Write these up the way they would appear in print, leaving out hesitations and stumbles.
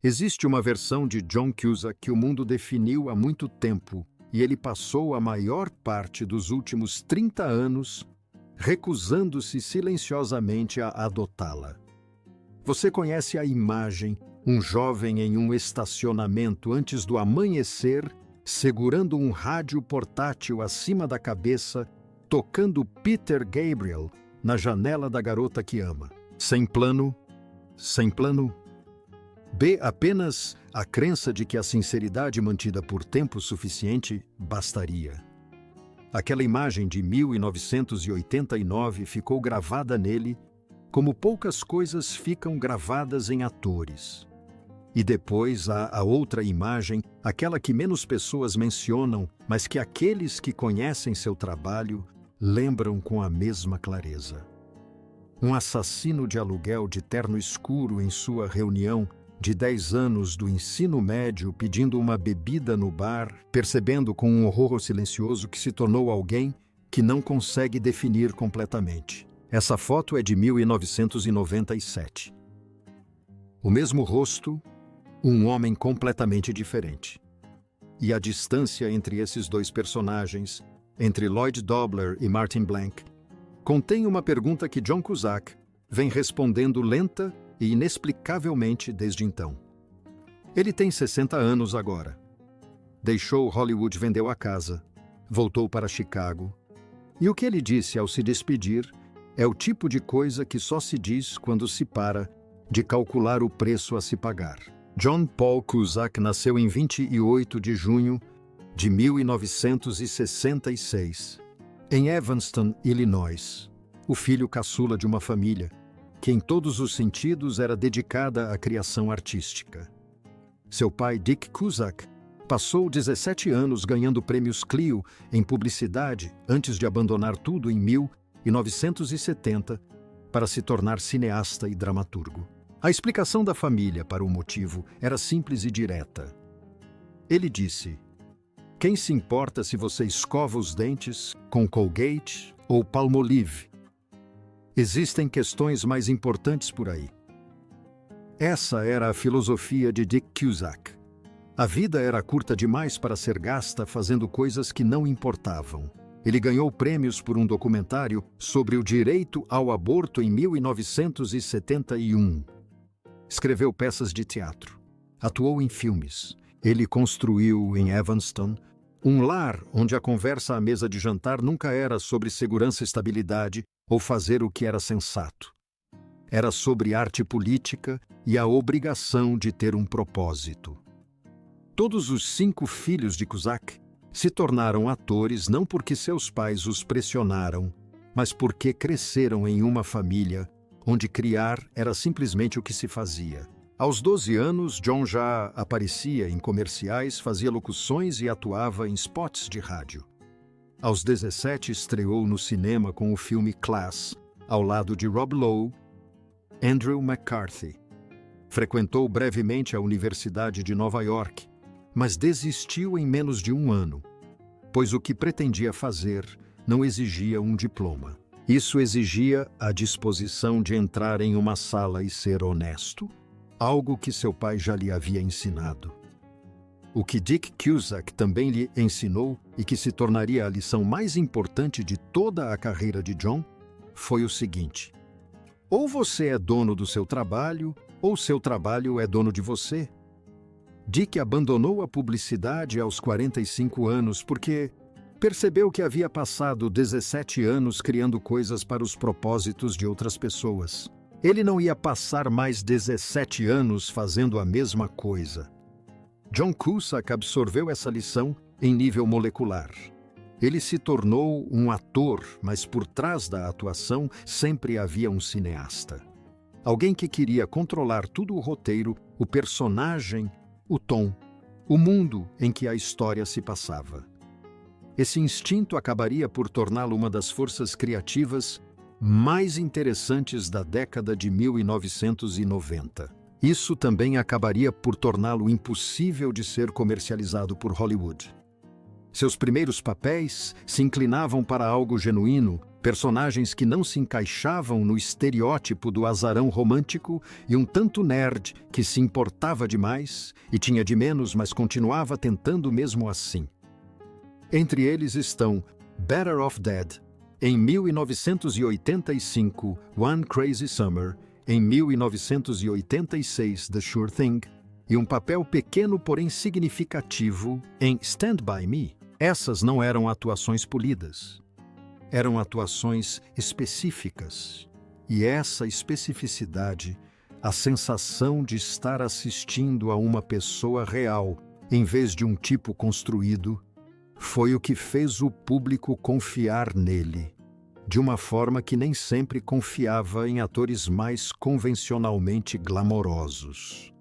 Existe uma versão de John Cusack que o mundo definiu há muito tempo e ele passou a maior parte dos últimos 30 anos recusando-se silenciosamente a adotá-la. Você conhece a imagem, um jovem em um estacionamento antes do amanhecer, segurando um rádio portátil acima da cabeça, tocando Peter Gabriel na janela da garota que ama. Sem plano? Sem plano? B. Apenas a crença de que a sinceridade mantida por tempo suficiente bastaria. Aquela imagem de 1989 ficou gravada nele como poucas coisas ficam gravadas em atores. E depois há a outra imagem, aquela que menos pessoas mencionam, mas que aqueles que conhecem seu trabalho lembram com a mesma clareza. Um assassino de aluguel de terno escuro em sua reunião de 10 anos do ensino médio pedindo uma bebida no bar, percebendo com um horror silencioso que se tornou alguém que não consegue definir completamente. Essa foto é de 1997. O mesmo rosto, um homem completamente diferente. E a distância entre esses dois personagens, entre Lloyd Dobler e Martin Blank, contém uma pergunta que John Cusack vem respondendo lenta e inexplicavelmente desde então. Ele tem 60 anos agora. Deixou Hollywood, vendeu a casa, voltou para Chicago. E o que ele disse ao se despedir é o tipo de coisa que só se diz quando se para de calcular o preço a se pagar. John Paul Cusack nasceu em 28 de junho de 1966, em Evanston, Illinois, o filho caçula de uma família que em todos os sentidos era dedicada à criação artística. Seu pai, Dick Cusack, passou 17 anos ganhando prêmios Clio em publicidade antes de abandonar tudo em 1970 para se tornar cineasta e dramaturgo. A explicação da família para o motivo era simples e direta. Ele disse: "Quem se importa se você escova os dentes com Colgate ou Palmolive? Existem questões mais importantes por aí." Essa era a filosofia de Dick Cusack. A vida era curta demais para ser gasta fazendo coisas que não importavam. Ele ganhou prêmios por um documentário sobre o direito ao aborto em 1971. Escreveu peças de teatro. Atuou em filmes. Ele construiu, em Evanston, um lar onde a conversa à mesa de jantar nunca era sobre segurança e estabilidade ou fazer o que era sensato. Era sobre arte política e a obrigação de ter um propósito. Todos os 5 filhos de Cusack se tornaram atores não porque seus pais os pressionaram, mas porque cresceram em uma família onde criar era simplesmente o que se fazia. Aos 12 anos, John já aparecia em comerciais, fazia locuções e atuava em spots de rádio. Aos 17, estreou no cinema com o filme Class, ao lado de Rob Lowe, Andrew McCarthy. Frequentou brevemente a Universidade de Nova York, mas desistiu em menos de um ano, pois o que pretendia fazer não exigia um diploma. Isso exigia a disposição de entrar em uma sala e ser honesto, algo que seu pai já lhe havia ensinado. O que Dick Cusack também lhe ensinou e que se tornaria a lição mais importante de toda a carreira de John foi o seguinte: ou você é dono do seu trabalho, ou seu trabalho é dono de você. Dick abandonou a publicidade aos 45 anos porque percebeu que havia passado 17 anos criando coisas para os propósitos de outras pessoas. Ele não ia passar mais 17 anos fazendo a mesma coisa. John Cusack absorveu essa lição em nível molecular. Ele se tornou um ator, mas por trás da atuação sempre havia um cineasta. Alguém que queria controlar tudo o roteiro, o personagem, o tom, o mundo em que a história se passava. Esse instinto acabaria por torná-lo uma das forças criativas mais interessantes da década de 1990. Isso também acabaria por torná-lo impossível de ser comercializado por Hollywood. Seus primeiros papéis se inclinavam para algo genuíno, Personagens que não se encaixavam no estereótipo do azarão romântico e um tanto nerd que se importava demais e tinha de menos, mas continuava tentando mesmo assim. Entre eles estão Better Off Dead, em 1985, One Crazy Summer, em 1986, The Sure Thing, e um papel pequeno porém significativo em Stand By Me. Essas não eram atuações polidas. Eram atuações específicas. E essa especificidade, a sensação de estar assistindo a uma pessoa real, em vez de um tipo construído, foi o que fez o público confiar nele, de uma forma que nem sempre confiava em atores mais convencionalmente glamourosos.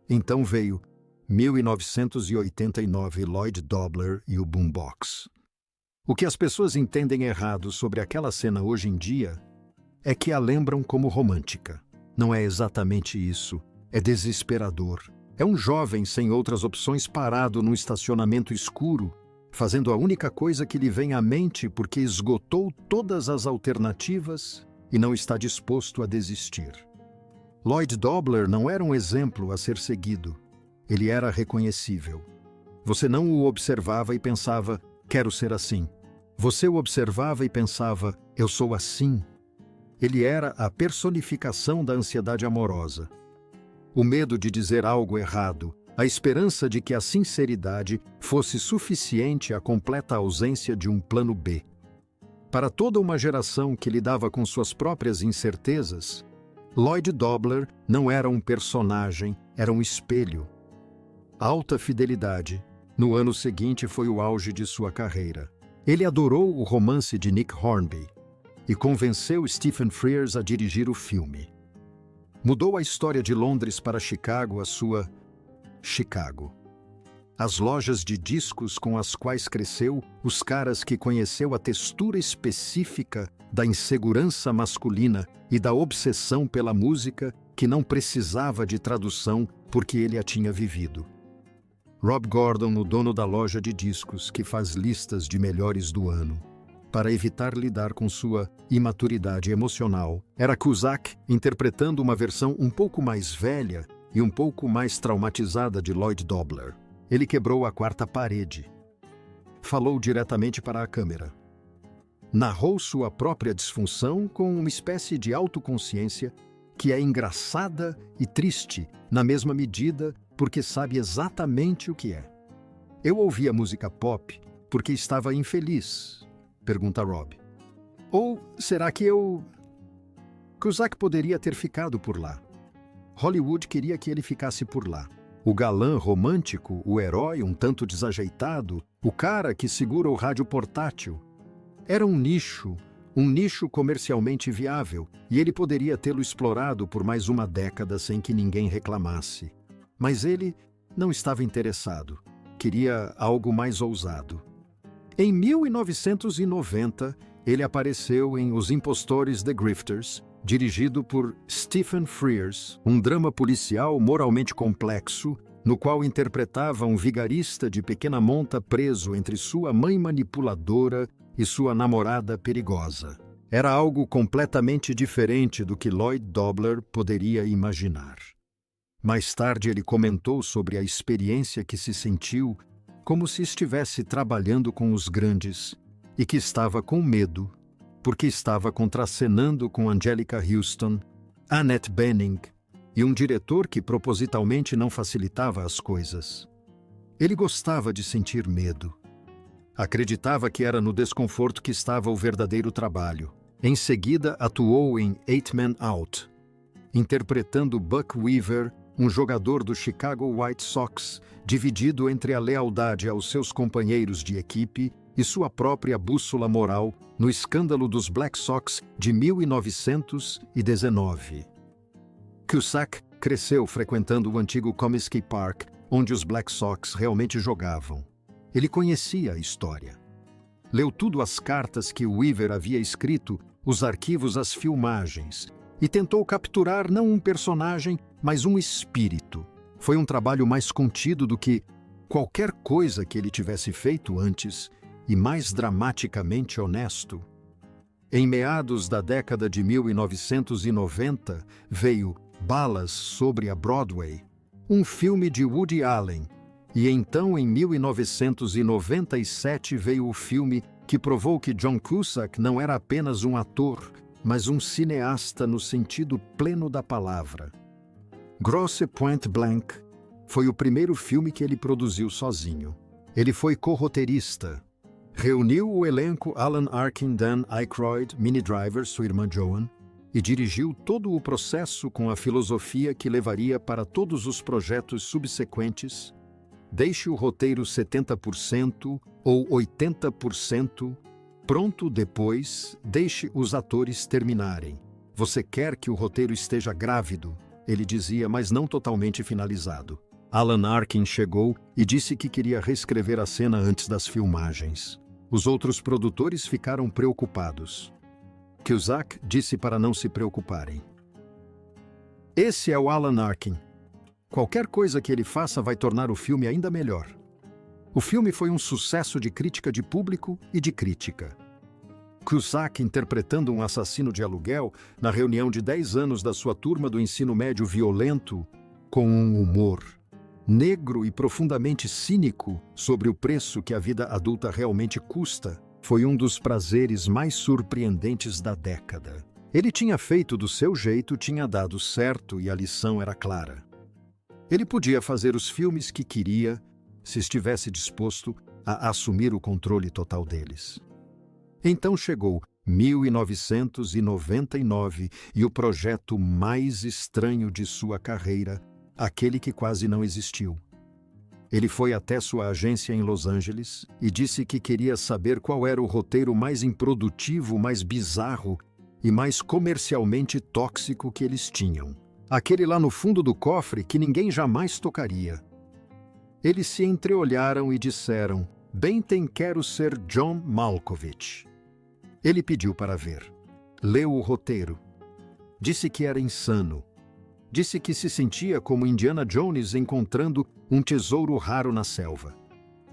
Então veio 1989, Lloyd Dobler e o Boombox. O que as pessoas entendem errado sobre aquela cena hoje em dia é que a lembram como romântica. Não é exatamente isso. É desesperador. É um jovem sem outras opções parado num estacionamento escuro, fazendo a única coisa que lhe vem à mente porque esgotou todas as alternativas e não está disposto a desistir. Lloyd Dobler não era um exemplo a ser seguido. Ele era reconhecível. Você não o observava e pensava, quero ser assim. Você o observava e pensava, eu sou assim. Ele era a personificação da ansiedade amorosa. O medo de dizer algo errado, a esperança de que a sinceridade fosse suficiente à completa ausência de um plano B. Para toda uma geração que lidava com suas próprias incertezas, Lloyd Dobler não era um personagem, era um espelho. Alta fidelidade. No ano seguinte foi o auge de sua carreira. Ele adorou o romance de Nick Hornby e convenceu Stephen Frears a dirigir o filme. Mudou a história de Londres para Chicago, a sua Chicago. As lojas de discos com as quais cresceu, os caras que conheceu a textura específica da insegurança masculina e da obsessão pela música que não precisava de tradução porque ele a tinha vivido. Rob Gordon, o dono da loja de discos que faz listas de melhores do ano, para evitar lidar com sua imaturidade emocional, era Cusack interpretando uma versão um pouco mais velha e um pouco mais traumatizada de Lloyd Dobler. Ele quebrou a quarta parede. Falou diretamente para a câmera. Narrou sua própria disfunção com uma espécie de autoconsciência que é engraçada e triste na mesma medida porque sabe exatamente o que é. Eu ouvia música pop porque estava infeliz, pergunta Rob. Ou será que eu... Cusack poderia ter ficado por lá. Hollywood queria que ele ficasse por lá. O galã romântico, o herói um tanto desajeitado, o cara que segura o rádio portátil. Era um nicho comercialmente viável, e ele poderia tê-lo explorado por mais uma década sem que ninguém reclamasse. Mas ele não estava interessado. Queria algo mais ousado. Em 1990, ele apareceu em Os Impostores The Grifters, dirigido por Stephen Frears, um drama policial moralmente complexo, no qual interpretava um vigarista de pequena monta preso entre sua mãe manipuladora e sua namorada perigosa. Era algo completamente diferente do que Lloyd Dobler poderia imaginar. Mais tarde ele comentou sobre a experiência que se sentiu como se estivesse trabalhando com os grandes e que estava com medo, porque estava contracenando com Angelica Houston, Annette Bening e um diretor que propositalmente não facilitava as coisas. Ele gostava de sentir medo. Acreditava que era no desconforto que estava o verdadeiro trabalho. Em seguida, atuou em Eight Men Out, interpretando Buck Weaver, um jogador do Chicago White Sox, dividido entre a lealdade aos seus companheiros de equipe e sua própria bússola moral no escândalo dos Black Sox de 1919. Cusack cresceu frequentando o antigo Comiskey Park, onde os Black Sox realmente jogavam. Ele conhecia a história. Leu tudo as cartas que Weaver havia escrito, os arquivos, as filmagens, e tentou capturar não um personagem, mas um espírito. Foi um trabalho mais contido do que qualquer coisa que ele tivesse feito antes e mais dramaticamente honesto. Em meados da década de 1990, veio Balas sobre a Broadway, um filme de Woody Allen, e então em 1997 veio o filme que provou que John Cusack não era apenas um ator, mas um cineasta no sentido pleno da palavra. Grosse Pointe Blank foi o primeiro filme que ele produziu sozinho. Ele foi co-roteirista. Reuniu o elenco Alan Arkin, Dan Aykroyd, Minnie Driver, sua irmã Joan, e dirigiu todo o processo com a filosofia que levaria para todos os projetos subsequentes. Deixe o roteiro 70% ou 80% pronto depois, deixe os atores terminarem. Você quer que o roteiro esteja grávido, ele dizia, mas não totalmente finalizado. Alan Arkin chegou e disse que queria reescrever a cena antes das filmagens. Os outros produtores ficaram preocupados. Cusack disse para não se preocuparem. Esse é o Alan Arkin. Qualquer coisa que ele faça vai tornar o filme ainda melhor. O filme foi um sucesso de crítica de público e de crítica. Cusack interpretando um assassino de aluguel na reunião de 10 anos da sua turma do ensino médio violento, com um humor negro e profundamente cínico sobre o preço que a vida adulta realmente custa, foi um dos prazeres mais surpreendentes da década. Ele tinha feito do seu jeito, tinha dado certo e a lição era clara. Ele podia fazer os filmes que queria, se estivesse disposto a assumir o controle total deles. Então chegou 1999 e o projeto mais estranho de sua carreira, aquele que quase não existiu. Ele foi até sua agência em Los Angeles e disse que queria saber qual era o roteiro mais improdutivo, mais bizarro e mais comercialmente tóxico que eles tinham. Aquele lá no fundo do cofre que ninguém jamais tocaria. Eles se entreolharam e disseram, bem quero ser John Malkovich. Ele pediu para ver. Leu o roteiro. Disse que era insano. Disse que se sentia como Indiana Jones encontrando um tesouro raro na selva.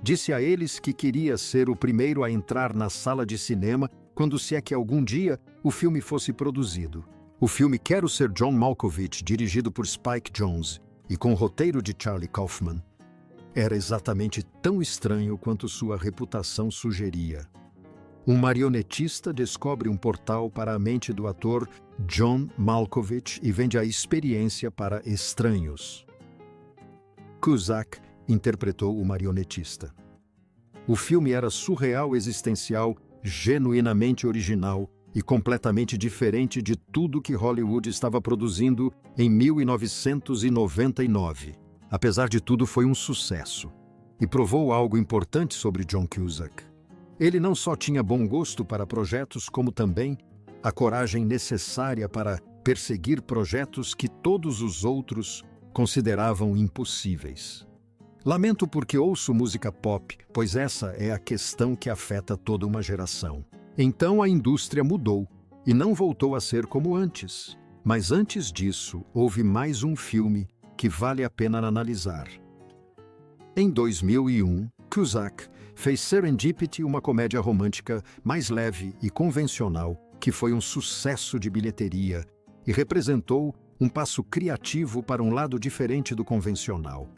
Disse a eles que queria ser o primeiro a entrar na sala de cinema quando, se é que algum dia, o filme fosse produzido. O filme Quero Ser John Malkovich, dirigido por Spike Jonze e com o roteiro de Charlie Kaufman, era exatamente tão estranho quanto sua reputação sugeria. Um marionetista descobre um portal para a mente do ator John Malkovich e vende a experiência para estranhos. Cusack interpretou o marionetista. O filme era surreal, existencial, genuinamente original e completamente diferente de tudo que Hollywood estava produzindo em 1999. Apesar de tudo, foi um sucesso e provou algo importante sobre John Cusack. Ele não só tinha bom gosto para projetos, como também a coragem necessária para perseguir projetos que todos os outros consideravam impossíveis. Lamento porque ouço música pop, pois essa é a questão que afeta toda uma geração. Então a indústria mudou e não voltou a ser como antes. Mas antes disso, houve mais um filme que vale a pena analisar. Em 2001, Cusack fez Serendipity, uma comédia romântica mais leve e convencional, que foi um sucesso de bilheteria e representou um passo criativo para um lado diferente do convencional.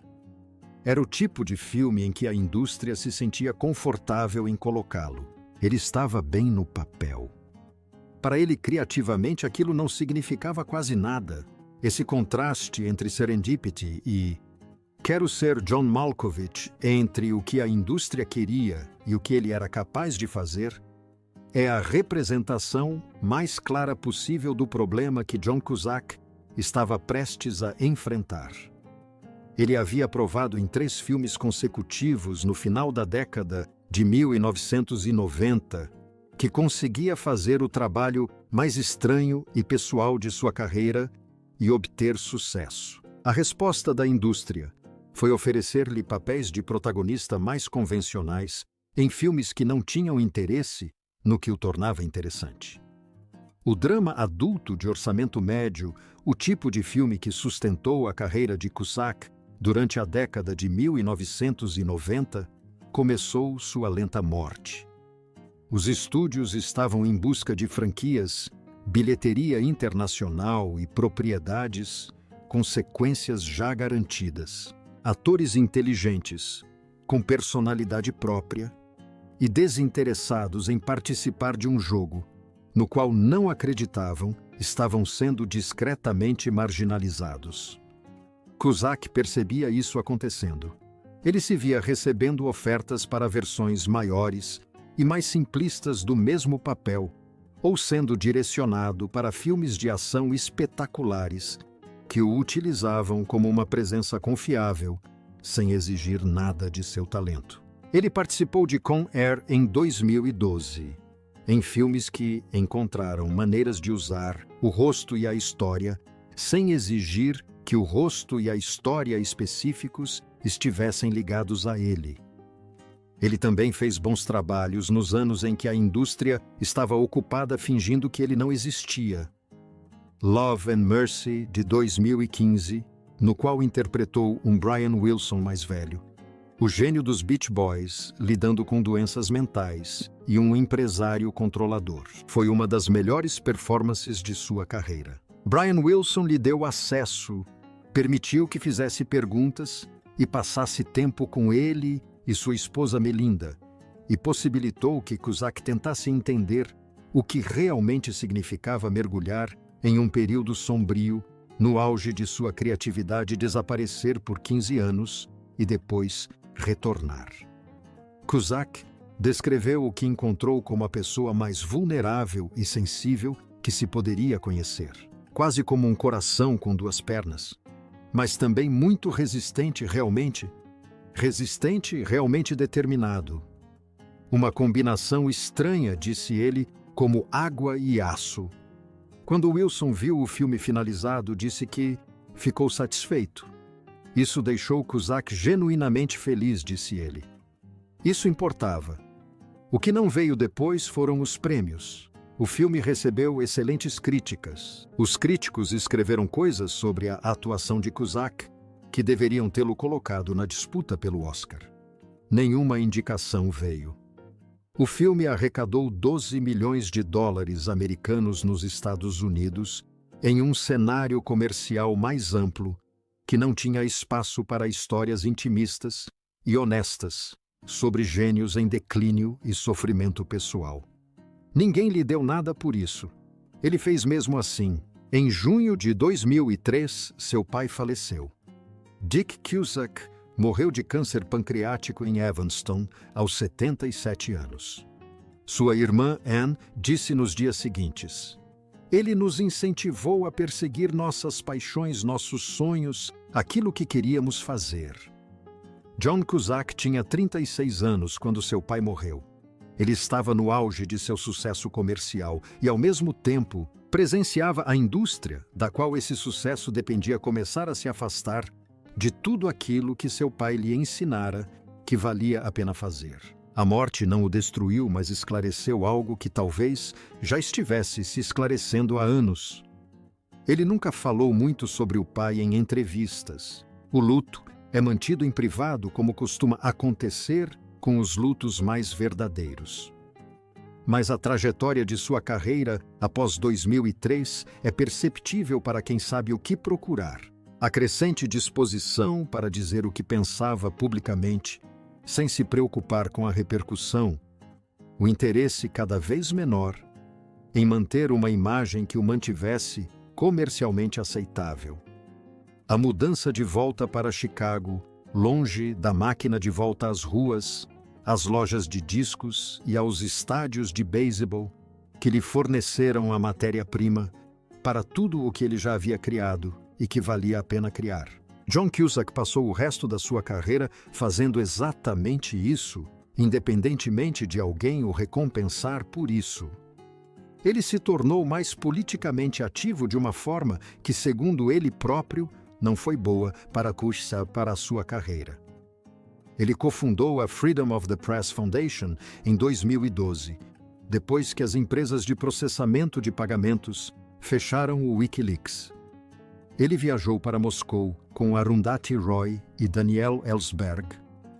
Era o tipo de filme em que a indústria se sentia confortável em colocá-lo. Ele estava bem no papel. Para ele, criativamente, aquilo não significava quase nada. Esse contraste entre Serendipity e Quero Ser John Malkovich, entre o que a indústria queria e o que ele era capaz de fazer, é a representação mais clara possível do problema que John Cusack estava prestes a enfrentar. Ele havia provado em 3 filmes consecutivos no final da década de 1990 que conseguia fazer o trabalho mais estranho e pessoal de sua carreira e obter sucesso. A resposta da indústria foi oferecer-lhe papéis de protagonista mais convencionais em filmes que não tinham interesse no que o tornava interessante. O drama adulto de orçamento médio, o tipo de filme que sustentou a carreira de Cusack durante a década de 1990, começou sua lenta morte. Os estúdios estavam em busca de franquias, bilheteria internacional e propriedades com sequências já garantidas. Atores inteligentes, com personalidade própria e desinteressados em participar de um jogo no qual não acreditavam, estavam sendo discretamente marginalizados. Cusack percebia isso acontecendo. Ele se via recebendo ofertas para versões maiores e mais simplistas do mesmo papel, ou sendo direcionado para filmes de ação espetaculares que o utilizavam como uma presença confiável, sem exigir nada de seu talento. Ele participou de Con Air em 2012, em filmes que encontraram maneiras de usar o rosto e a história, sem exigir que o rosto e a história específicos estivessem ligados a ele. Ele também fez bons trabalhos nos anos em que a indústria estava ocupada fingindo que ele não existia. Love and Mercy, de 2015, no qual interpretou um Brian Wilson mais velho, o gênio dos Beach Boys lidando com doenças mentais e um empresário controlador. Foi uma das melhores performances de sua carreira. Brian Wilson lhe deu acesso, permitiu que fizesse perguntas e passasse tempo com ele e sua esposa Melinda, e possibilitou que Cusack tentasse entender o que realmente significava mergulhar em um período sombrio, no auge de sua criatividade, desaparecer por 15 anos e depois retornar. Cusack descreveu o que encontrou como a pessoa mais vulnerável e sensível que se poderia conhecer, quase como um coração com duas pernas, mas também muito resistente realmente determinado. Uma combinação estranha, disse ele, como água e aço. Quando Wilson viu o filme finalizado, disse que ficou satisfeito. Isso deixou Cusack genuinamente feliz, disse ele. Isso importava. O que não veio depois foram os prêmios. O filme recebeu excelentes críticas. Os críticos escreveram coisas sobre a atuação de Cusack que deveriam tê-lo colocado na disputa pelo Oscar. Nenhuma indicação veio. O filme arrecadou 12 milhões de dólares americanos nos Estados Unidos em um cenário comercial mais amplo que não tinha espaço para histórias intimistas e honestas sobre gênios em declínio e sofrimento pessoal. Ninguém lhe deu nada por isso. Ele fez mesmo assim. Em junho de 2003, seu pai faleceu. Dick Cusack morreu de câncer pancreático em Evanston, aos 77 anos. Sua irmã Anne disse nos dias seguintes: "Ele nos incentivou a perseguir nossas paixões, nossos sonhos, aquilo que queríamos fazer." John Cusack tinha 36 anos quando seu pai morreu. Ele estava no auge de seu sucesso comercial e, ao mesmo tempo, presenciava a indústria da qual esse sucesso dependia começar a se afastar de tudo aquilo que seu pai lhe ensinara que valia a pena fazer. A morte não o destruiu, mas esclareceu algo que talvez já estivesse se esclarecendo há anos. Ele nunca falou muito sobre o pai em entrevistas. O luto é mantido em privado, como costuma acontecer com os lutos mais verdadeiros. Mas a trajetória de sua carreira após 2003 é perceptível para quem sabe o que procurar. A crescente disposição para dizer o que pensava publicamente, sem se preocupar com a repercussão, o interesse cada vez menor em manter uma imagem que o mantivesse comercialmente aceitável. A mudança de volta para Chicago, longe da máquina de volta às ruas, às lojas de discos e aos estádios de beisebol que lhe forneceram a matéria-prima para tudo o que ele já havia criado e que valia a pena criar. John Cusack passou o resto da sua carreira fazendo exatamente isso, independentemente de alguém o recompensar por isso. Ele se tornou mais politicamente ativo de uma forma que, segundo ele próprio, não foi boa para a sua carreira. Ele cofundou a Freedom of the Press Foundation em 2012, depois que as empresas de processamento de pagamentos fecharam o Wikileaks. Ele viajou para Moscou com Arundhati Roy e Daniel Ellsberg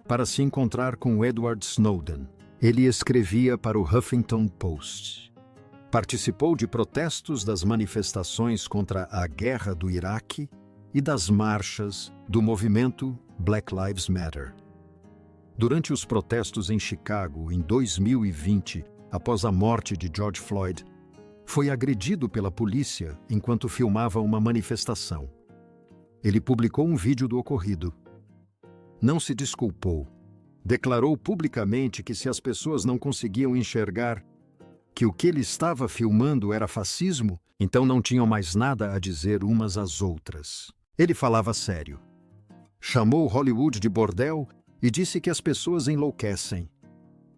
para se encontrar com Edward Snowden. Ele escrevia para o Huffington Post. Participou de protestos das manifestações contra a guerra do Iraque e das marchas do movimento Black Lives Matter. Durante os protestos em Chicago, em 2020, após a morte de George Floyd, foi agredido pela polícia enquanto filmava uma manifestação. Ele publicou um vídeo do ocorrido. Não se desculpou. Declarou publicamente que se as pessoas não conseguiam enxergar que o que ele estava filmando era fascismo, então não tinham mais nada a dizer umas às outras. Ele falava sério. Chamou Hollywood de bordel e disse que as pessoas enlouquecem.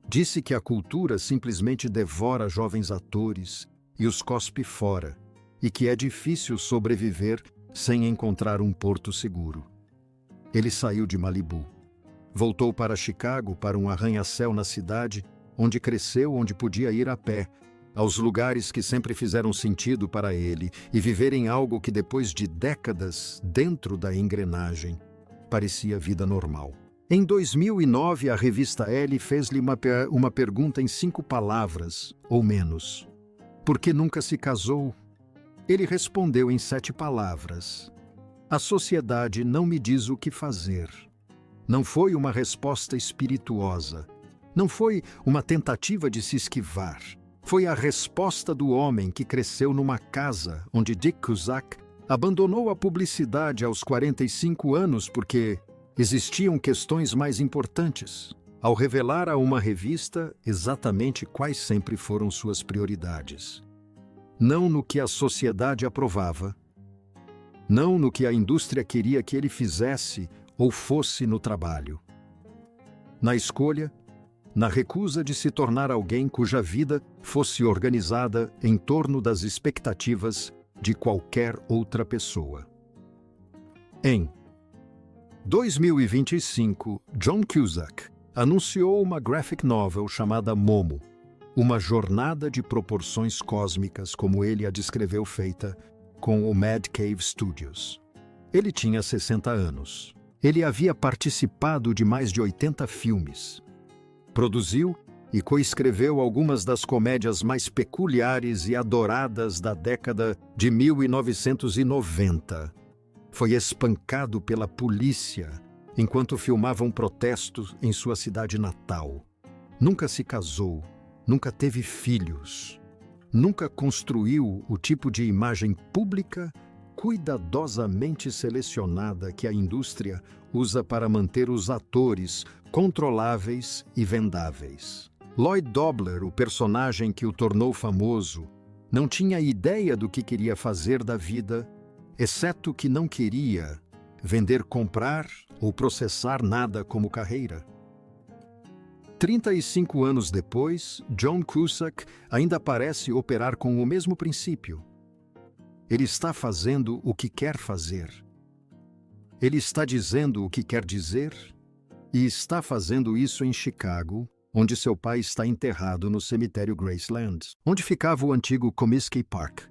Disse que a cultura simplesmente devora jovens atores e os cospe fora, e que é difícil sobreviver sem encontrar um porto seguro. Ele saiu de Malibu. Voltou para Chicago, para um arranha-céu na cidade, onde cresceu, onde podia ir a pé, aos lugares que sempre fizeram sentido para ele, e viver em algo que depois de décadas dentro da engrenagem, parecia vida normal. Em 2009, a revista Elle fez-lhe uma pergunta em 5 palavras, ou menos. Por que nunca se casou? Ele respondeu em 7 palavras. A sociedade não me diz o que fazer. Não foi uma resposta espirituosa. Não foi uma tentativa de se esquivar. Foi a resposta do homem que cresceu numa casa onde Dick Cusack abandonou a publicidade aos 45 anos porque existiam questões mais importantes, ao revelar a uma revista exatamente quais sempre foram suas prioridades. Não no que a sociedade aprovava, não no que a indústria queria que ele fizesse ou fosse no trabalho. Na escolha, na recusa de se tornar alguém cuja vida fosse organizada em torno das expectativas de qualquer outra pessoa. Em 2025, John Cusack anunciou uma graphic novel chamada Momo, uma jornada de proporções cósmicas, como ele a descreveu, feita com o Mad Cave Studios. Ele tinha 60 anos. Ele havia participado de mais de 80 filmes. Produziu e coescreveu algumas das comédias mais peculiares e adoradas da década de 1990. Foi espancado pela polícia enquanto filmavam protestos em sua cidade natal. Nunca se casou, nunca teve filhos, nunca construiu o tipo de imagem pública cuidadosamente selecionada que a indústria usa para manter os atores controláveis e vendáveis. Lloyd Dobler, o personagem que o tornou famoso, não tinha ideia do que queria fazer da vida, exceto que não queria vender, comprar ou processar nada como carreira. 35 anos depois, John Cusack ainda parece operar com o mesmo princípio. Ele está fazendo o que quer fazer. Ele está dizendo o que quer dizer e está fazendo isso em Chicago, onde seu pai está enterrado no cemitério Graceland, onde ficava o antigo Comiskey Park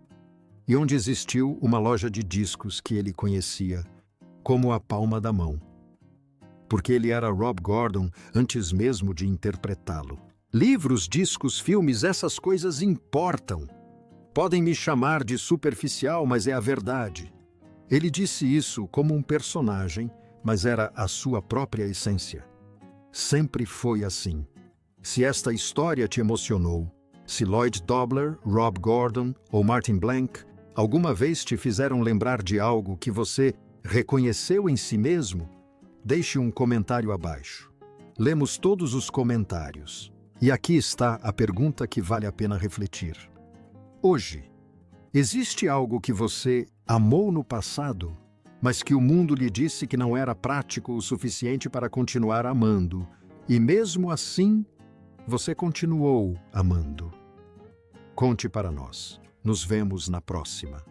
e onde existiu uma loja de discos que ele conhecia como a palma da mão, porque ele era Rob Gordon antes mesmo de interpretá-lo. Livros, discos, filmes, essas coisas importam. Podem me chamar de superficial, mas é a verdade. Ele disse isso como um personagem, mas era a sua própria essência. Sempre foi assim. Se esta história te emocionou, se Lloyd Dobler, Rob Gordon ou Martin Blank alguma vez te fizeram lembrar de algo que você reconheceu em si mesmo, deixe um comentário abaixo. Lemos todos os comentários. E aqui está a pergunta que vale a pena refletir. Hoje, existe algo que você amou no passado, mas que o mundo lhe disse que não era prático o suficiente para continuar amando, e mesmo assim, você continuou amando? Conte para nós. Nos vemos na próxima.